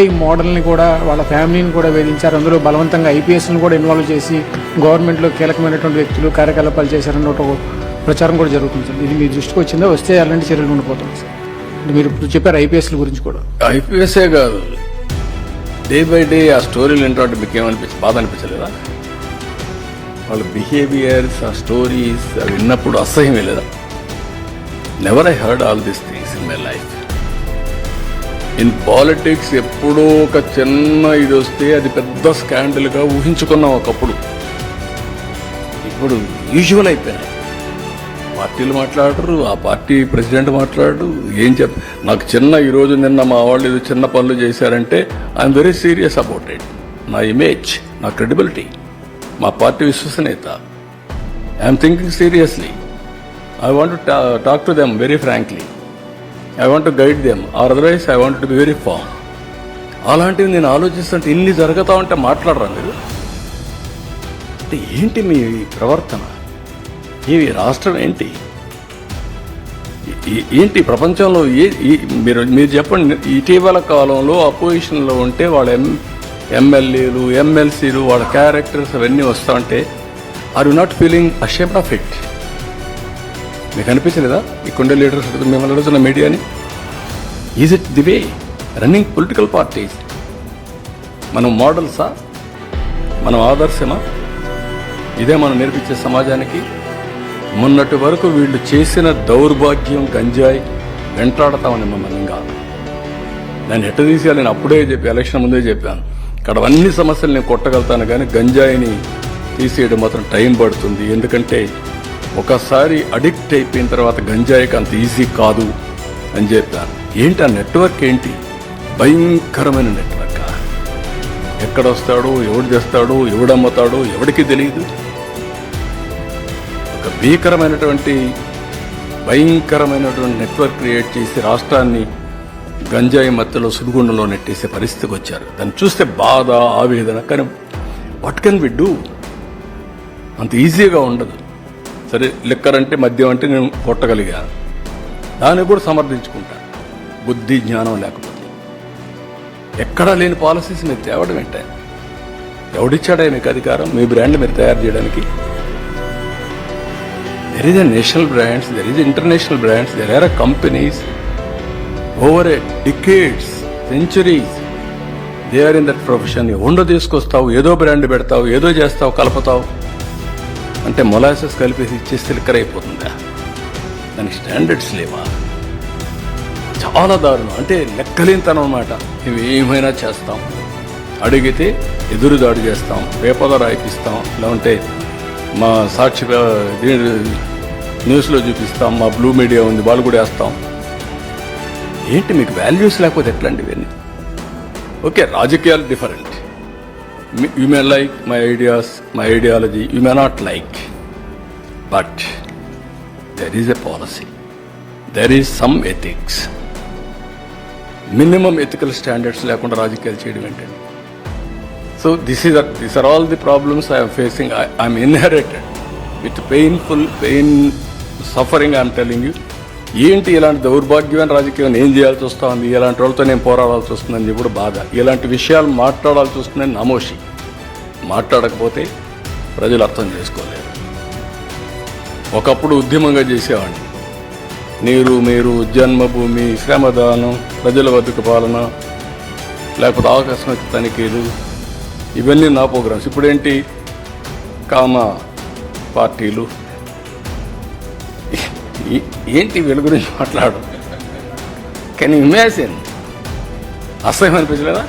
ఈ మోడల్ని కూడా వాళ్ళ ఫ్యామిలీని కూడా వేధించారు. అందులో బలవంతంగా ఐపీఎస్ని కూడా ఇన్వాల్వ్ చేసి గవర్నమెంట్లో కీలకమైనటువంటి వ్యక్తులు కార్యకలాపాలు చేశారన్న ఒక ప్రచారం కూడా జరుగుతుంది సార్. ఇది మీ దృష్టికి వచ్చిందా? వస్తే అలాంటి చర్యలు ఉండిపోతుంది సార్. మీరు ఇప్పుడు చెప్పారు ఐపీఎస్ల గురించి కూడా. ఐపీఎస్ఏ కాదు, డే బై డే ఆ స్టోరీలు ఏంటంటే మీకు ఏమనిపించింది? బాధ అనిపించలేదా? వాళ్ళ బిహేవియర్స్, ఆ స్టోరీస్ అవి విన్నప్పుడు అసహ్యం లేదా? Never I heard all this things in my life. In politics ఎప్పుడో ఒక చిన్న ఇది వస్తే అది పెద్ద స్కాండల్గా ఊహించుకున్నాం ఒకప్పుడు. ఇప్పుడు యూజువల్ అయిపోయినాయి. పార్టీలు మాట్లాడరు, ఆ పార్టీ ప్రెసిడెంట్ మాట్లాడరు. ఏం నాకు ఈరోజు నిన్న మా వాళ్ళు ఏదో చిన్న పనులు చేశారంటే I'm very serious about it. నా ఇమేజ్, నా క్రెడిబిలిటీ, మా పార్టీ విశ్వసనీయత, I'm thinking seriously. I want to talk to them very frankly. I want to guide them, or otherwise I want to be very form. అలాంటివి నేను ఆలోచిస్తుంటే ఇన్ని జరుగుతా ఉంటే మాట్లాడరా మీరు? అంటే ఏంటి మీ ప్రవర్తన? ఇవి రాష్ట్రం ఏంటి? ఏంటి ప్రపంచంలో మీరు చెప్పండి. ఇటీవల కాలంలో అపోజిషన్లో ఉంటే వాళ్ళ ఎమ్మెల్యేలు, ఎమ్మెల్సీలు, వాళ్ళ క్యారెక్టర్స్ అవన్నీ వస్తూ ఉంటే are you not feeling ashamed of it? మీకు అనిపించలేదా ఇక్కడే లీడర్స్ మిమ్మల్ని అడుగుతున్న మీడియాని? Is it the way running political parties? మనం మోడల్సా? మనం ఆదర్శమా? ఇదే మనం నేర్పించే సమాజానికి? మొన్నటి వరకు వీళ్ళు చేసిన దౌర్భాగ్యం, గంజాయి వెంటాడతామని మమ్మల్ని కాదు. దాన్ని ఎట్ట తీసేయాలి నేను అప్పుడే ఎలక్షన్ ముందే చెప్పాను. ఇక్కడ అన్ని సమస్యలు నేను కొట్టగలుగుతాను, కానీ గంజాయిని తీసేయడం మాత్రం టైం పడుతుంది. ఎందుకంటే ఒకసారి అడిక్ట్ అయిపోయిన తర్వాత గంజాయికి అంత ఈజీ కాదు అని చెప్పాను. ఏంటి ఆ నెట్వర్క్? ఏంటి భయంకరమైన నెట్వర్క్. ఎక్కడొస్తాడు, ఎవడు చేస్తాడు, ఎవడమ్ముతాడు ఎవడికి తెలియదు. ఒక భయంకరమైనటువంటి నెట్వర్క్ క్రియేట్ చేసి రాష్ట్రాన్ని గంజాయి మత్తులో సుడిగుండంలో నెట్టేసే పరిస్థితికి వచ్చారు. దాన్ని చూస్తే బాధ, ఆవేదన. కానీ వాట్ కెన్ వి డూ? అంత ఈజీగా ఉండదు. సరే, లిక్కర్ అంటే, మద్యం అంటే నేను కొట్టగలిగాను, దాన్ని కూడా సమర్థించుకుంటాను. బుద్ధి జ్ఞానం లేకపోతే ఎక్కడా లేని పాలసీస్ మీరు తేవడం ఏంటే? ఎవడిచ్చాడా మీకు అధికారం? మీ బ్రాండ్ మీరు తయారు చేయడానికి? There is a national brands, there is international brands, there are companies over a decades, centuries they are in that profession. ఉండ తీసుకొస్తావు, ఏదో బ్రాండ్ పెడతావు, ఏదో చేస్తావు, కలుపుతావు. అంటే మొలాసెస్ కలిపేసి ఇచ్చేస్తే లిక్కర్ అయిపోతుందా? దానికి స్టాండర్డ్స్ లేవా? చాలా దారుణం. అంటే లెక్కలేనితనం అన్నమాట. మేము ఏమైనా చేస్తాం, అడిగితే ఎదురుదాడి చేస్తాం, పేపర్ రాయిపిస్తాం, లేకుంటే మా సాక్షి న్యూస్లో చూపిస్తాం, మా బ్లూ మీడియా ఉంది వాళ్ళు కూడా వేస్తాం. ఏంటి మీకు వాల్యూస్ లేకపోతే ఎట్లండి ఇవన్నీ? ఓకే, రాజకీయాలు different. You may like my ideas, my ideology, you may not like, but there is a policy, there is some ethics. Minimum ethical standards లేకుండా రాజకీయాలు చేయడం ఏంటండి? So these are all the problems I am facing. I am inherited with pain, suffering. I am telling you. ఏంటి ఇలాంటి దౌర్భాగ్యమైన రాజకీయం ఏం చేయాల్సి వస్తుంది? ఇలాంటి వాళ్ళతో నేను పోరాడాల్సి వస్తుందని కూడా బాధ. ఇలాంటి విషయాలు మాట్లాడాల్సి వస్తుందని నమోషి. మాట్లాడకపోతే ప్రజలు అర్థం చేసుకోలేరు. ఒకప్పుడు ఉద్యమంగా చేసేవాడిని. నీరు, మీరు, జన్మభూమి, శ్రమదానం, ప్రజల బతుకు పాలన, లేకపోతే ఆకస్మిక తనిఖీలు, ఇవన్నీ నా ప్రోగ్రామ్స్. ఇప్పుడేంటి కామ పార్టీలు, ఏంటి వీళ్ళ గురించి మాట్లాడు? Can you imagine? అసహ్యం అనిపించలేదా?